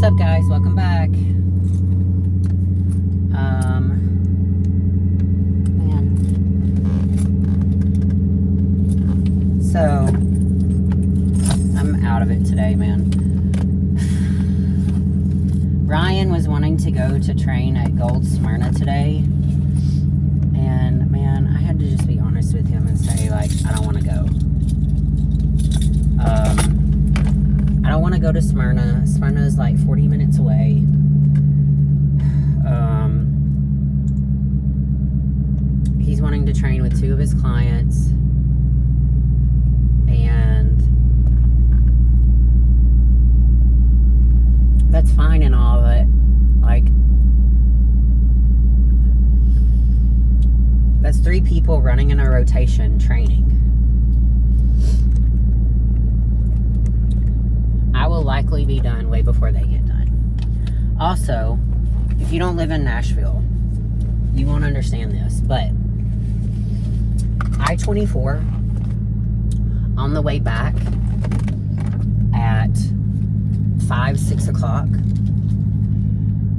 up, guys? Welcome back. Man. So, I'm out of it today, man. Ryan was wanting to go to train at Gold Smyrna today. And, man, I had to just be honest with him and say, like, I don't want to go. I don't want to go to Smyrna. Smyrna is like 40 minutes away. He's wanting to train with 2 of his clients. And that's fine and all, but like, that's 3 people running in a rotation training. I will likely be done way before they get done. Also, if you don't live in Nashville, you won't understand this, but I-24 on the way back at 5-6 o'clock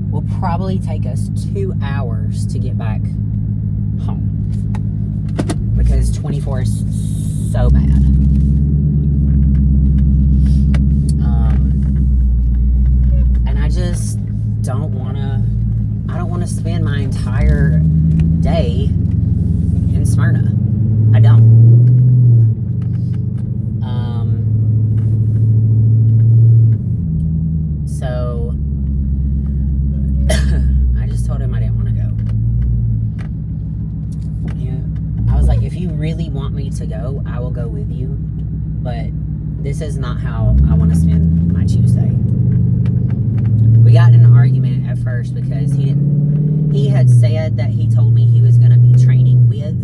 will probably take us 2 hours to get back home, because 24 is so bad. And I just don't want to spend my entire day in Smyrna. I don't. So I just told him I didn't want to go. Yeah, I was like, if you really want me to go, I will go with you, but this is not how I want to spend my Tuesday. We got in an argument at first because he had said that he told me he was going to be training with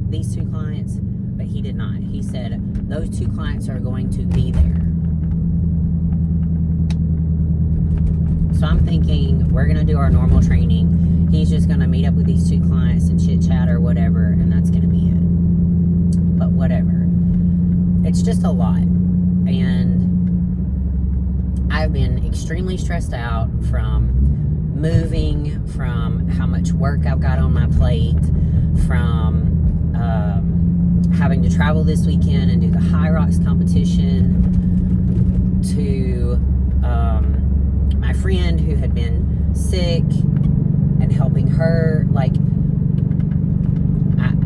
these 2 clients, but he did not. He said those 2 clients are going to be there. So I'm thinking we're going to do our normal training. He's just going to meet up with these 2 clients and chit chat or whatever, and that's going to be it. But whatever. It's just a lot. And I've been extremely stressed out from moving, from how much work I've got on my plate, from having to travel this weekend and do the High Rocks competition, to my friend who had been sick and helping her. Like,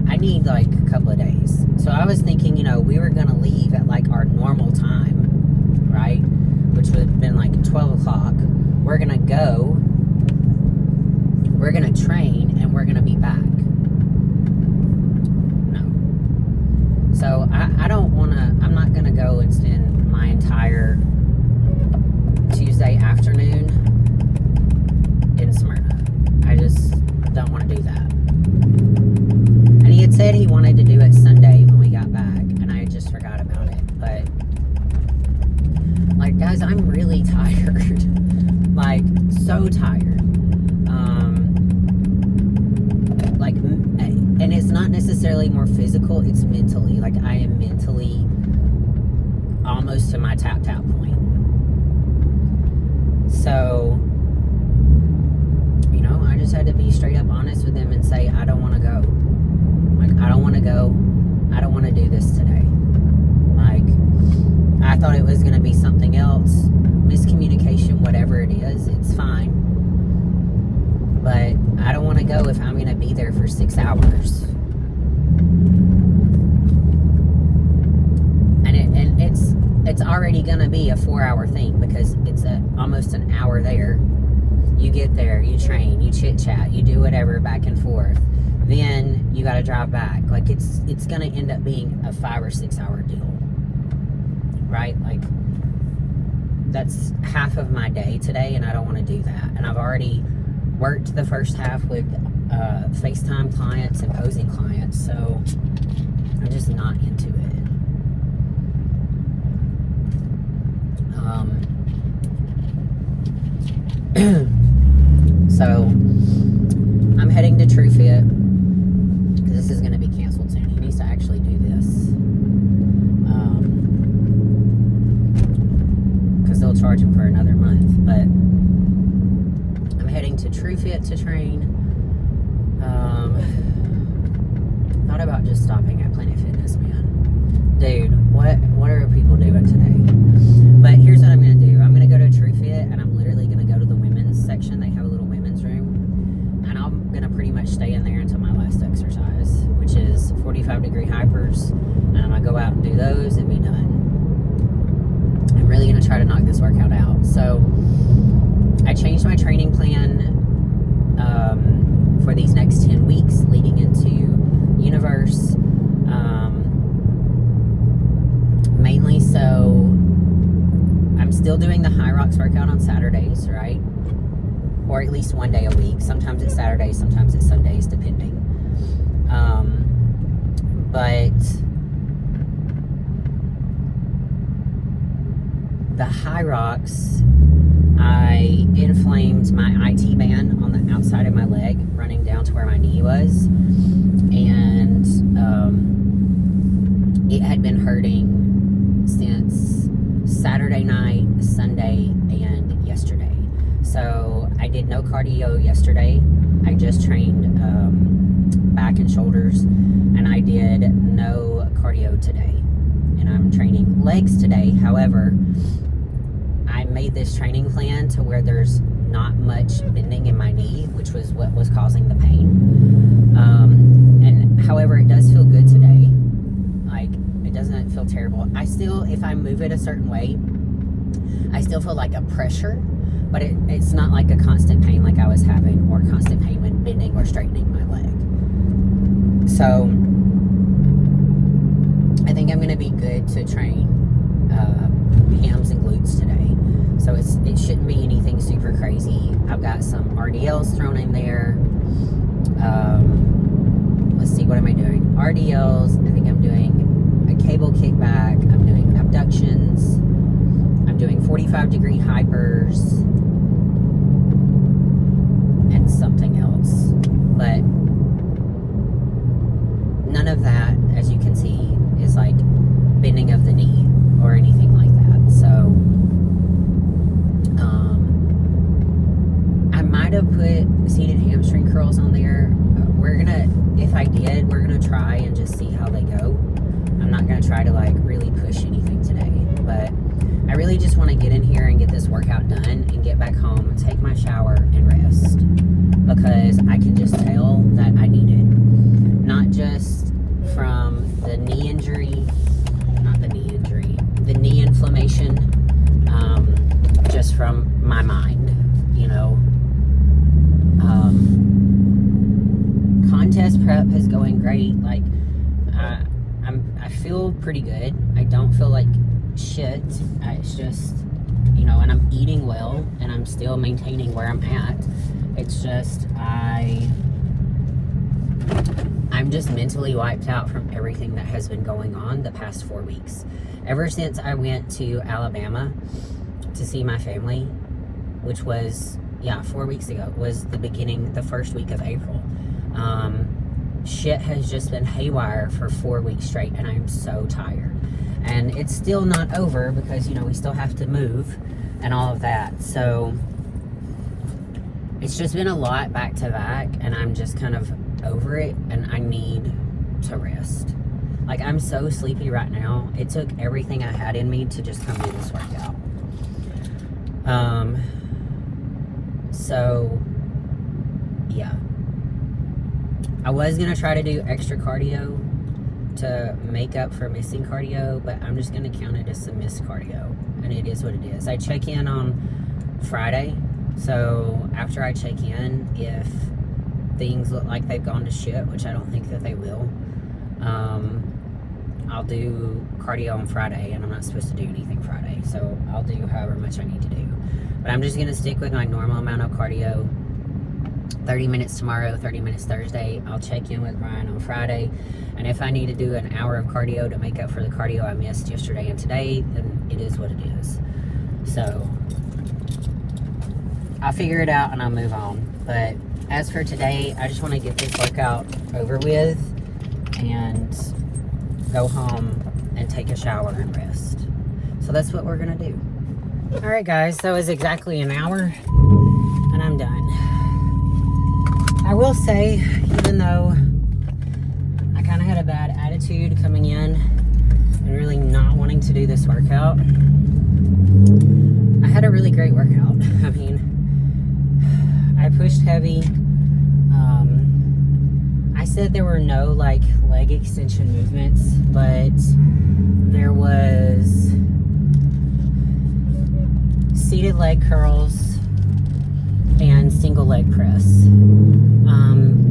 I need like a couple of days. So I was thinking, we were going to leave at like our normal time, right? Which would have been like 12 o'clock. We're going to go, we're going to train, and we're going to be back. No. So I don't want to, I'm not going to go and spend my entire Tuesday afternoon in Smyrna. I just don't want to do that. And he had said he wanted to do it Sunday when we got back, and I just forgot about it. But like, guys, I'm really tired. Like, so tired. Like, and it's not necessarily more physical, it's mentally. Like, I am mentally almost to my tap point. So, I just had to be straight up honest with him and say, I don't want to go. Like, I don't want to go. I don't want to do this today. Like, I thought it was going to be something else. Miscommunication, whatever it is, it's fine. But I don't want to go if I'm going to be there for 6 hours. And it's already going to be a 4-hour thing, because it's almost an hour there. You get there, you train, you chit-chat, you do whatever back and forth. Then you got to drive back. Like, it's going to end up being a 5 or 6 hour deal. Right? Like, that's half of my day today, and I don't want to do that. And I've already worked the first half with FaceTime clients and posing clients, so I'm just not into it. So I'm heading to TrueFit, because this is going to be canceled soon. He needs to actually do this, because they'll charge him for another month. But I'm heading to TrueFit to train. Thought about just stopping at Planet Fitness, man. Dude, what are people doing today? But here's what I'm going to do. I'm going to go to TrueFit, and I'm literally going to go to the women's section. They have a little women's room. And I'm going to pretty much stay in there until my last exercise, which is 45-degree hypers. And I'm going to go out and do those and be done. I'm really going to try to knock this workout out. So I changed my training plan for these next 10 weeks leading into Universe. Mainly so I'm still doing the High Rocks workout on Saturdays, right? Or at least one day a week. Sometimes it's Saturdays, sometimes it's Sundays, depending. But the High Rocks, I inflamed my IT band on the outside of my leg, running down to where my knee was, and it had been hurting since Saturday night, Sunday, and yesterday. So I did no cardio yesterday. I just trained back and shoulders, and I did no cardio today. And I'm training legs today. However, I made this training plan to where there's not much bending in my knee, which was what was causing the pain. And however, it does feel good today. Like, it doesn't feel terrible. I still, if I move it a certain way, I still feel like a pressure, but it's not like a constant pain like I was having, or constant pain when bending or straightening my leg. So I think I'm going to be good to train hams and glutes today. So it shouldn't be anything super crazy. I've got some RDLs thrown in there. Let's see, what am I doing? RDLs, I think I'm doing a cable kickback. I'm doing abductions. I'm doing 45-degree hypers. And something else. But none of that, as you can see, is like bending of the knee or anything like that. So I might have put seated hamstring curls on there. If I did, we're gonna try and just see how they go. I'm not gonna try to like really push anything today, but I really just want to get in here and get this workout done and get back home and take my shower and rest, because I can just tell that I need it. Not just from the knee injury, the knee inflammation, just from my mind, you know. Contest prep is going great. Like, I feel pretty good. I don't feel like shit. It's just, you know, and I'm eating well, and I'm still maintaining where I'm at. It's just, I'm just mentally wiped out from everything that has been going on the past 4 weeks. Ever since I went to Alabama to see my family, which was, 4 weeks ago, was the first week of April. Shit has just been haywire for 4 weeks straight, and I am so tired. And it's still not over, because, you know, we still have to move and all of that. So it's just been a lot back to back, and I'm just kind of over it, and I need to rest. Like, I'm so sleepy right now. It took everything I had in me to just come do this workout. So yeah, I was gonna try to do extra cardio to make up for missing cardio, but I'm just gonna count it as some missed cardio, and it is what it is. I check in on Friday, so after I check in, if things look like they've gone to shit, which I don't think that they will, I'll do cardio on Friday, and I'm not supposed to do anything Friday, so I'll do however much I need to do. But I'm just gonna stick with my normal amount of cardio. 30 minutes tomorrow, 30 minutes Thursday. I'll check in with Brian on Friday, and if I need to do an hour of cardio to make up for the cardio I missed yesterday and today, then it is what it is. So I'll figure it out and I'll move on. But as for today, I just want to get this workout over with and go home and take a shower and rest. So that's what we're gonna do. All right, guys, that was exactly an hour, and I'm done. I will say, even though I kind of had a bad attitude coming in and really not wanting to do this workout, I had a really great workout. I mean, I pushed heavy. I said there were no like leg extension movements, but there was seated leg curls and single leg press.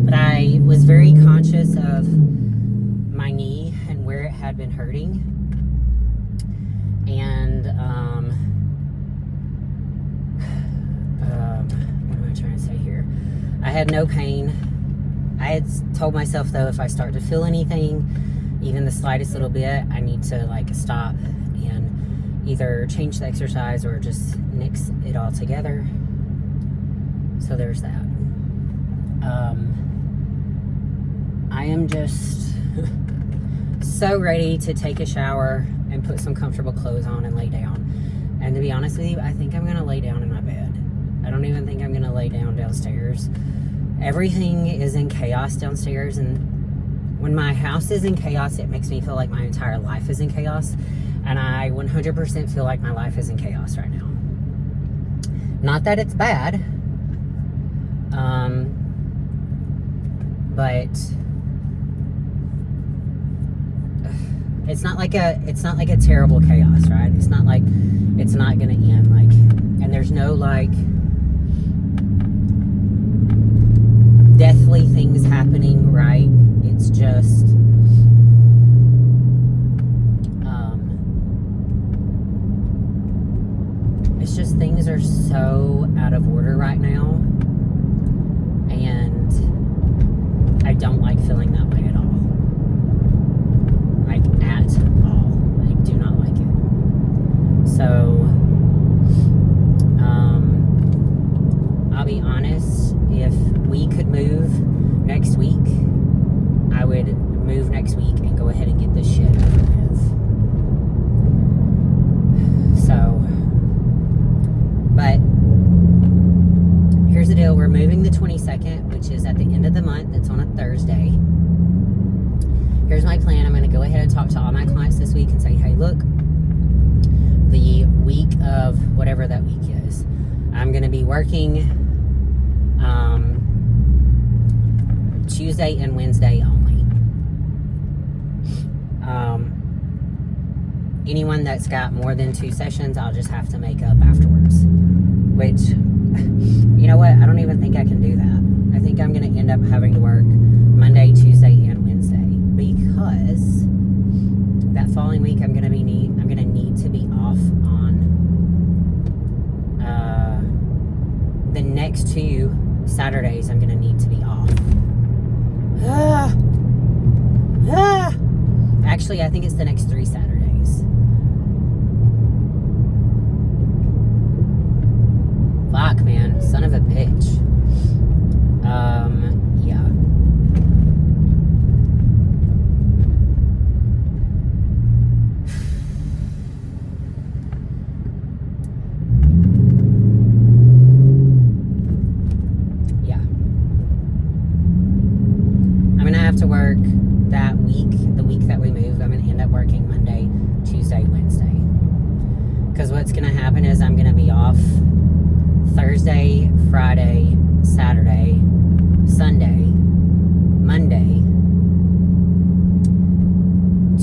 But I was very conscious of my knee and where it had been hurting. And what am I trying to say here? I had no pain. I had told myself though, if I start to feel anything, even the slightest little bit, I need to like stop and either change the exercise or just nix it all together. So there's that. I am just so ready to take a shower and put some comfortable clothes on and lay down. And to be honest with you, I think I'm gonna lay down in my bed. I don't even think I'm gonna lay down downstairs. Everything is in chaos downstairs, and when my house is in chaos, it makes me feel like my entire life is in chaos. And I 100% feel like my life is in chaos right now. Not that it's bad, but it's not like a terrible chaos, right? It's not like it's not gonna end, like, and there's no like deathly things happening, right? It's just things are so out of order right now, and I don't like feeling that way at all. Like, at all. I do not like it. So I'll be honest, if we could move next week, I would move next week and go ahead and get this shit over with. So, but here's the deal. We're moving the 22nd, which is at the end of the month. That's on a Thursday. Here's my plan. I'm going to go ahead and talk to all my clients this week and say, hey, look, the week of whatever that week is, I'm going to be working Tuesday and Wednesday only. Anyone that's got more than 2 sessions, I'll just have to make up afterwards. Which, you know what? I don't even think I can do that. I think I'm going to end up having to work Monday, Tuesday, and Wednesday, because that following week I'm going to need to be off on the next 2 Saturdays. I'm going to need to be off. Actually, I think it's the next 3 Saturdays. Fuck, man. Son of a bitch. Yeah. Yeah. I'm gonna have to work that week, the week that we move. I'm gonna end up working Monday, Tuesday, Wednesday. Because what's gonna happen is I'm gonna be off Thursday, Friday, Saturday, Sunday, Monday.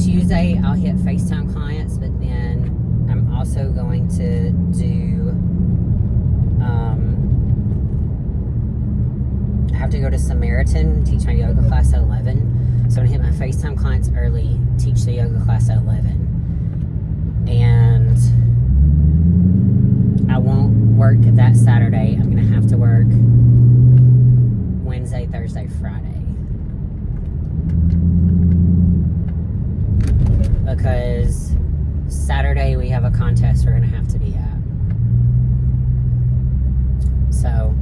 Tuesday, I'll hit FaceTime clients, but then I'm also going to do, I have to go to Samaritan, teach my yoga class at 11. So I'm gonna hit my FaceTime clients early, teach the yoga class at 11. And I won't work that Saturday. I'm gonna have to work Wednesday, Thursday, Friday, because Saturday we have a contest we're gonna have to be at. So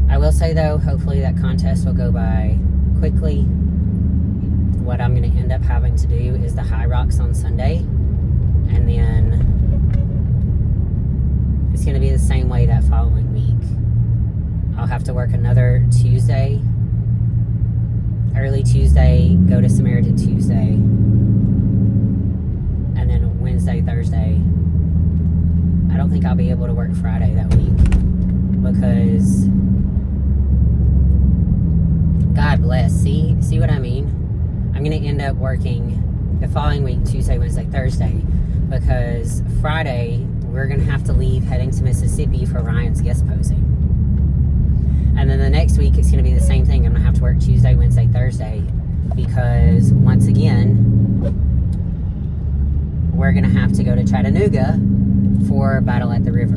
I will say though, hopefully that contest will go by quickly. What I'm gonna end up having to do is the high rocks on Sunday, and then it's going to be the same way that following week. I'll have to work another Tuesday, early Tuesday, go to Samaritan Tuesday, and then Wednesday, Thursday. I don't think I'll be able to work Friday that week because God bless. See what I mean? I'm going to end up working the following week, Tuesday, Wednesday, Thursday, because Friday we're going to have to leave heading to Mississippi for Ryan's guest posing. And then the next week it's going to be the same thing. I'm going to have to work Tuesday, Wednesday, Thursday because once again we're going to have to go to Chattanooga for Battle at the River.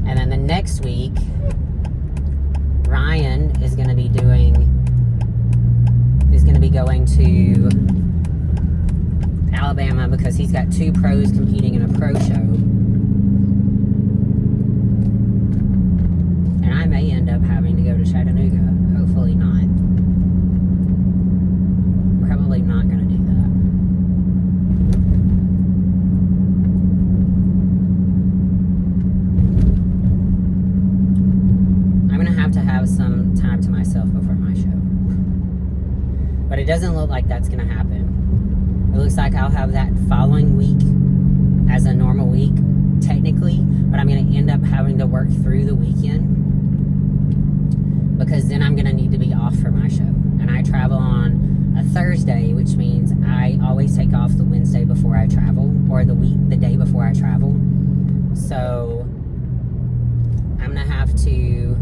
And then the next week, Ryan is going to be going to Alabama because he's got 2 pros competing in a pro show. And I may end up having to go to Chattanooga. Hopefully not. Probably not going to do that. I'm going to have some time to myself before my show. But it doesn't look like that's going to happen. It looks like I'll have that following week as a normal week, technically, but I'm going to end up having to work through the weekend because then I'm going to need to be off for my show. And I travel on a Thursday, which means I always take off the Wednesday before I travel, or the day before I travel. So I'm going to have to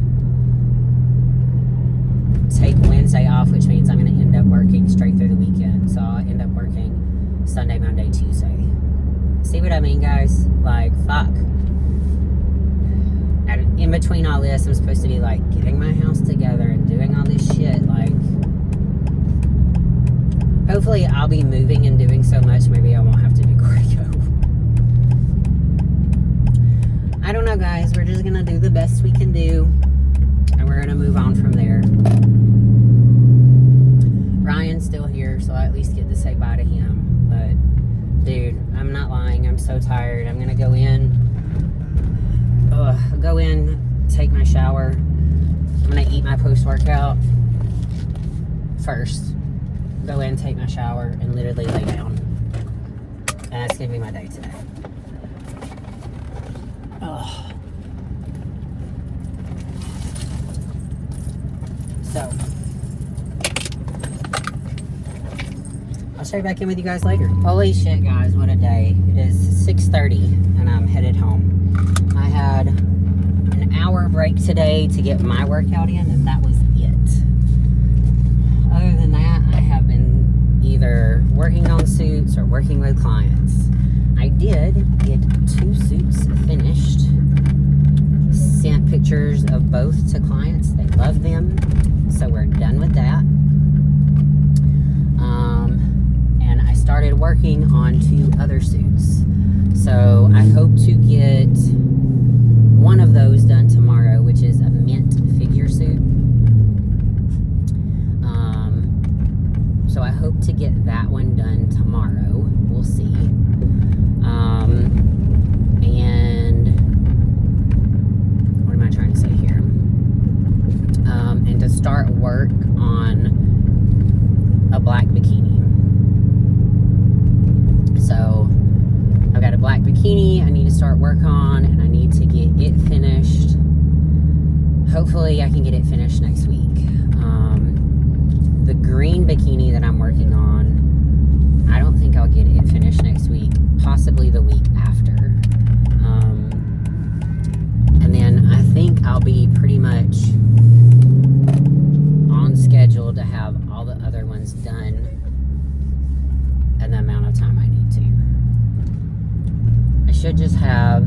take Wednesday off, which means I'm going to end up working straight through the weekend. So I'll end up working Sunday, Monday, Tuesday. See what I mean, guys? Like, fuck. And in between all this, I'm supposed to be like getting my house together and doing all this shit. Like, hopefully I'll be moving and doing so much, maybe I won't have to do cardio. I don't know, guys. We're just going to do the best we can do. And we're going to move on from there. Ryan's still here, so I at least get to say bye to him. But, dude, I'm not lying. I'm so tired. I'm going to go in, take my shower. I'm going to eat my post-workout first. Go in, take my shower, and literally lay down. And that's going to be my day today. Oh. So, I'll check back in with you guys later. Holy shit, guys, what a day. It is 6:30 and I'm headed home. I had an hour break today to get my workout in, and that was it. Other than that, I have been either working on suits or working with clients. I did get 2 suits finished. Sent pictures of both to clients. They love them. So we're done with that. And I started working on 2 other suits. So I hope to get one of those done tomorrow, which is a mint figure suit. So I hope to get that one done tomorrow. We'll see. And what am I trying to say here? And to start work on a black bikini. So I've got a black bikini I need to start work on, and I need to get it finished. Hopefully I can get it finished next week. The green bikini that I'm working on, I don't think I'll get it finished next week, possibly the week after. And then I think I'll be pretty much on schedule to have all the other ones done in the amount of time I need to. I should just have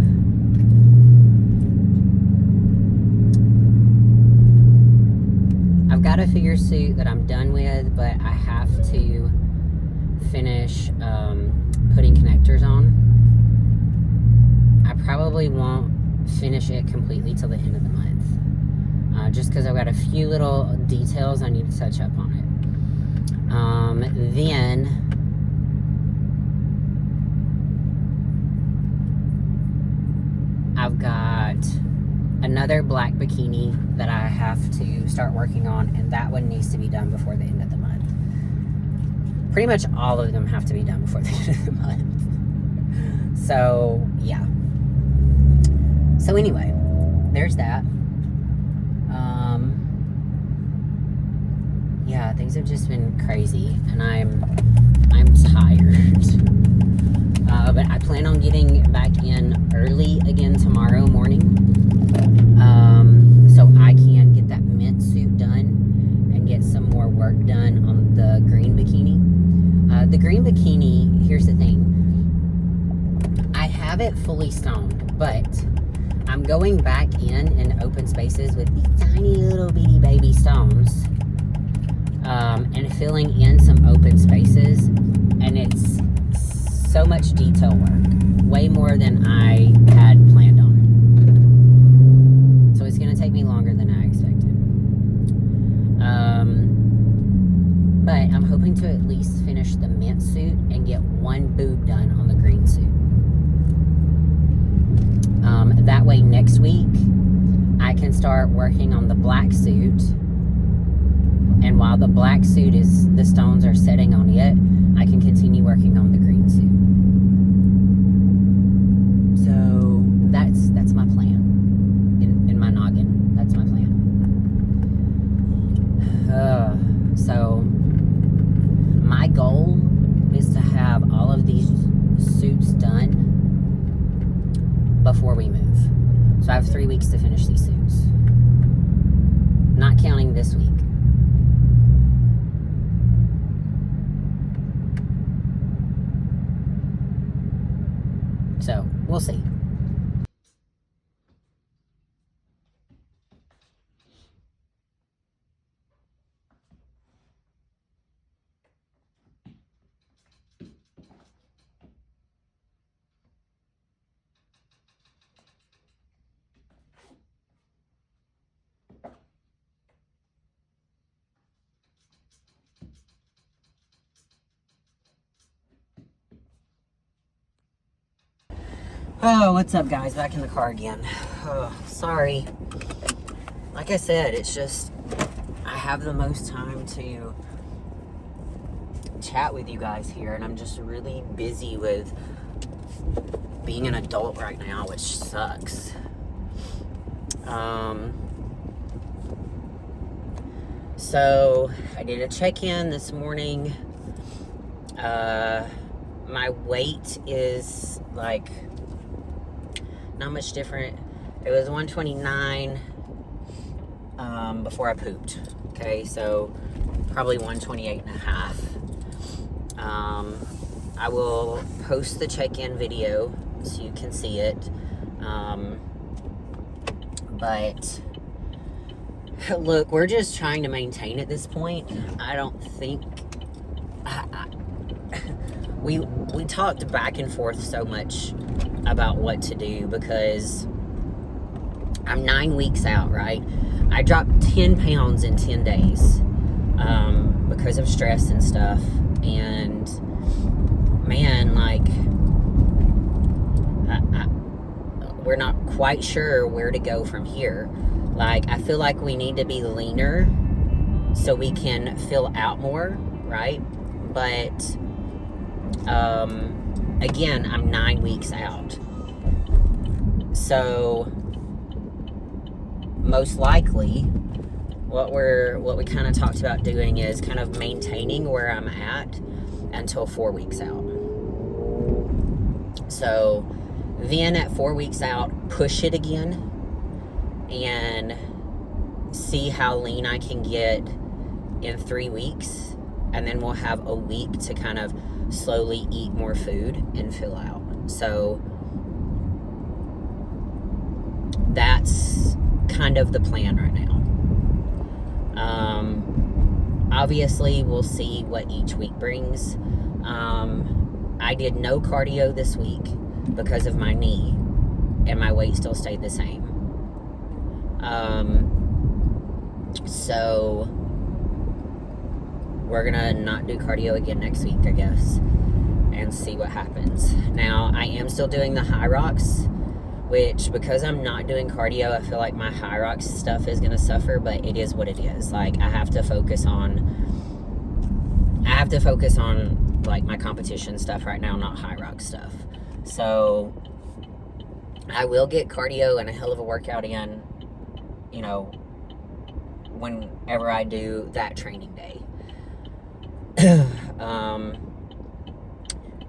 I've got a figure suit that I'm done with, but I have to finish putting connectors on. I probably won't finish it completely till the end of the month. Just because I've got a few little details I need to touch up on it. Then I've got another black bikini that I have to start working on, and that one needs to be done before the end of the month. Pretty much all of them have to be done before the end of the month. So, yeah. So anyway, there's that. Yeah, things have just been crazy, and I'm tired. But I plan on getting back in early again tomorrow morning, so I can get that mint suit done and get some more work done on the green bikini. The green bikini, here's the thing. I have it fully stoned, but I'm going back in open spaces with these tiny little bitty baby stones, and filling in some open spaces, and it's so much detail work, way more than I had planned on. So it's going to take me longer than I expected. But I'm hoping to at least finish the mint suit and get one boob done on the green suit. That way next week I can start working on the black suit, and while the black suit the stones are setting on it, I can continue working on the green suit. So that's my plan. In my noggin, that's my plan. So my goal is to have all of these suits done before we move. So I have 3 weeks to finish these suits, not counting this week. So we'll see. Oh, what's up, guys? Back in the car again. Oh, sorry. Like I said, it's just I have the most time to chat with you guys here, and I'm just really busy with being an adult right now, which sucks. So I did a check-in this morning. My weight is like not much different. It was 129 before I pooped. Okay, so probably 128 and a half. I will post the check-in video so you can see it. But look, we're just trying to maintain at this point. I don't think we talked back and forth so much about what to do, because I'm 9 weeks out, right? I dropped 10 pounds in 10 days because of stress and stuff. And man, like, we're not quite sure where to go from here. Like, I feel like we need to be leaner so we can fill out more, right? But again, I'm 9 weeks out. So most likely what we kind of talked about doing is kind of maintaining where I'm at until 4 weeks out. So then at 4 weeks out, push it again and see how lean I can get in 3 weeks, and then we'll have a week to kind of slowly eat more food and fill out. So that's kind of the plan right now. Obviously we'll see what each week brings. I did no cardio this week because of my knee, and my weight still stayed the same. So we're gonna not do cardio again next week, I guess, and see what happens. Now, I am still doing the high rocks, which, because I'm not doing cardio, I feel like my high rocks stuff is gonna suffer, but it is what it is. Like, I have to focus on like my competition stuff right now, not high rock stuff. So I will get cardio and a hell of a workout in, you know, whenever I do that training day.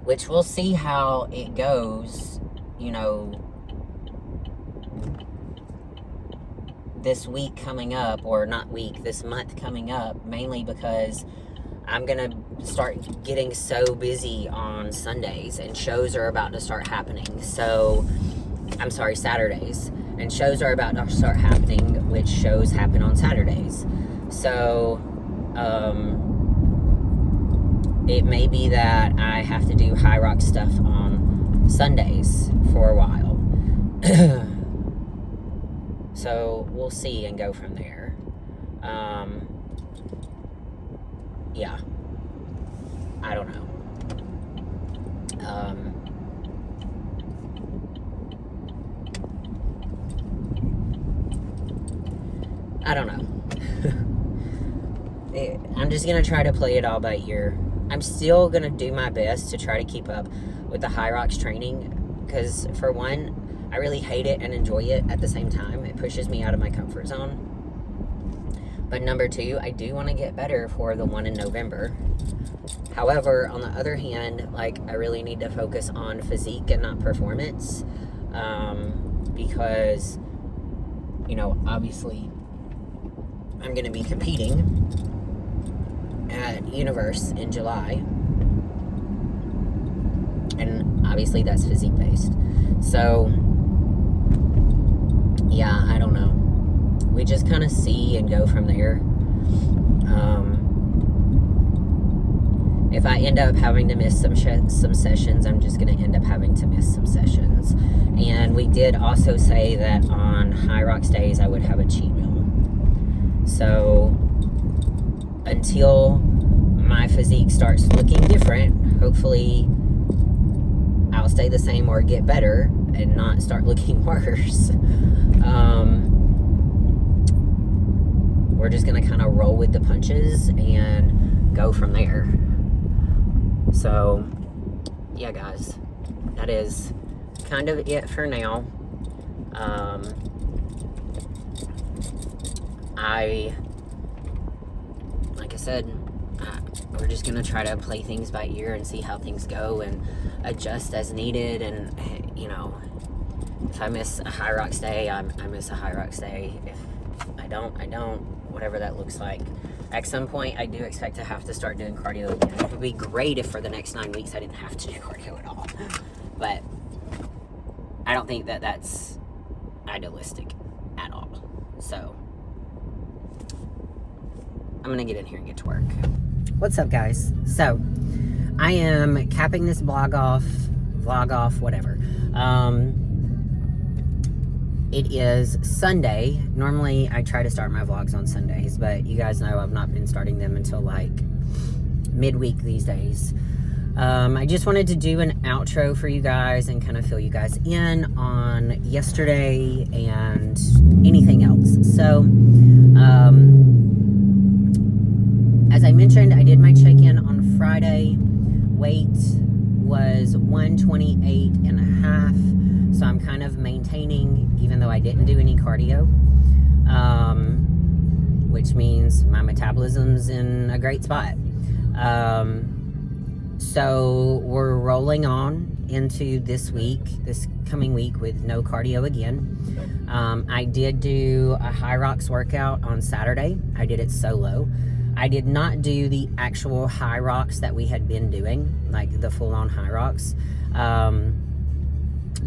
Which we'll see how it goes, you know, this week coming up, or not week, this month coming up, mainly because I'm gonna start getting so busy on Sundays, and shows are about to start happening. So, I'm sorry, Saturdays, and shows are about to start happening, which shows happen on Saturdays. So, it may be that I have to do high rock stuff on Sundays for a while. So, we'll see and go from there. Yeah. I don't know. I don't know. I'm just going to try to play it all by ear. I'm still going to do my best to try to keep up with the high rocks training, because for one, I really hate it and enjoy it at the same time. It pushes me out of my comfort zone. But number two, I do want to get better for the one in November. However, on the other hand, like, I really need to focus on physique and not performance. Because, you know, obviously, I'm going to be competing at Universe in July. And obviously, that's physique-based. So, yeah, I don't know. We just kind of see and go from there. If I end up having to miss some sessions, I'm just going to end up having to miss some sessions. And we did also say that on high rocks days, I would have a cheat meal. So until my physique starts looking different, hopefully I'll stay the same or get better and not start looking worse. We're just going to kind of roll with the punches and go from there. So, yeah, guys, that is kind of it for now. Like I said, we're just going to try to play things by ear and see how things go and adjust as needed. And, you know, if I miss a high rocks day, I miss a high rocks day. If I don't, whatever that looks like. At some point, I do expect to have to start doing cardio again. It would be great if for the next 9 weeks I didn't have to do cardio at all. But I don't think that that's idealistic at all. So I'm going to get in here and get to work. What's up, guys? So I am capping this vlog off, whatever. It is Sunday. Normally, I try to start my vlogs on Sundays, but you guys know I've not been starting them until like midweek these days. I just wanted to do an outro for you guys and kind of fill you guys in on yesterday and anything else. So, as I mentioned, I did my check-in on Friday. Weight was 128 and a half. So I'm kind of maintaining, even though I didn't do any cardio, which means my metabolism's in a great spot. So we're rolling on into this coming week with no cardio again. I did do a high rocks workout on Saturday. I did it solo. I did not do the actual high rocks that we had been doing, like the full-on high rocks.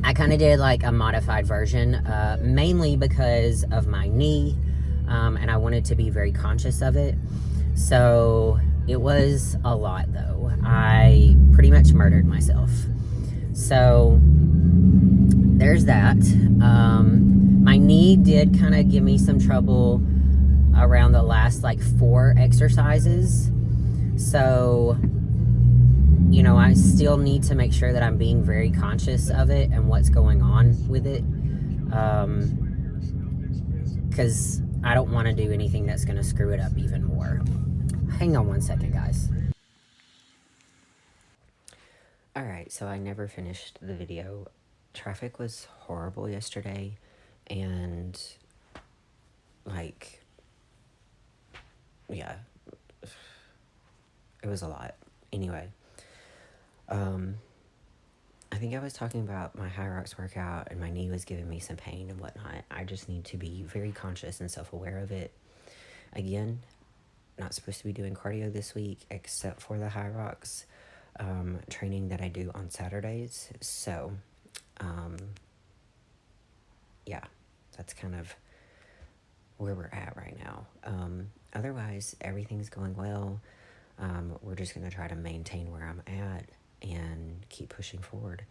I kind of did like a modified version, mainly because of my knee, and I wanted to be very conscious of it. So it was a lot, though. I pretty much murdered myself. So there's that. My knee did kind of give me some trouble around the last like 4 exercises. So, you know, I still need to make sure that I'm being very conscious of it and what's going on with it. Because I don't want to do anything that's going to screw it up even more. Hang on one second, guys. Alright, so I never finished the video. Traffic was horrible yesterday, and, like, yeah, it was a lot. Anyway, I think I was talking about my high rocks workout, and my knee was giving me some pain and whatnot. I just need to be very conscious and self-aware of it. Again, not supposed to be doing cardio this week, except for the high rocks training that I do on Saturdays. So, yeah, that's kind of where we're at right now. Otherwise, everything's going well. We're just going to try to maintain where I'm at and keep pushing forward.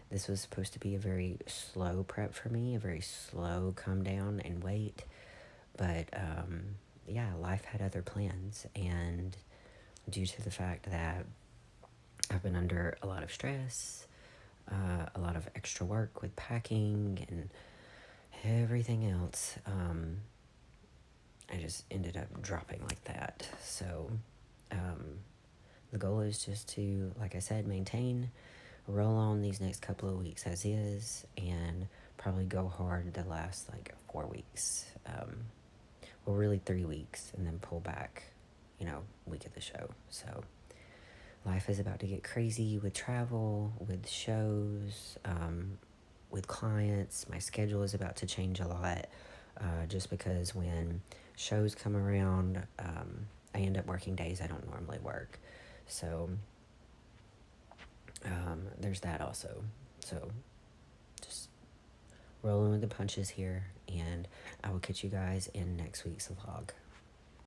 This was supposed to be a very slow prep for me, a very slow come down and wait. But, yeah, life had other plans. And due to the fact that I've been under a lot of stress, a lot of extra work with packing and everything else, I just ended up dropping like that. So, the goal is just to, like I said, maintain, roll on these next couple of weeks as is, and probably go hard the last, 4 weeks. Well, really 3 weeks, and then pull back, week of the show. So, life is about to get crazy with travel, with shows, with clients. My schedule is about to change a lot, just because when shows come around, I end up working days I don't normally work. So, there's that also. So, just rolling with the punches here, and I will catch you guys in next week's vlog.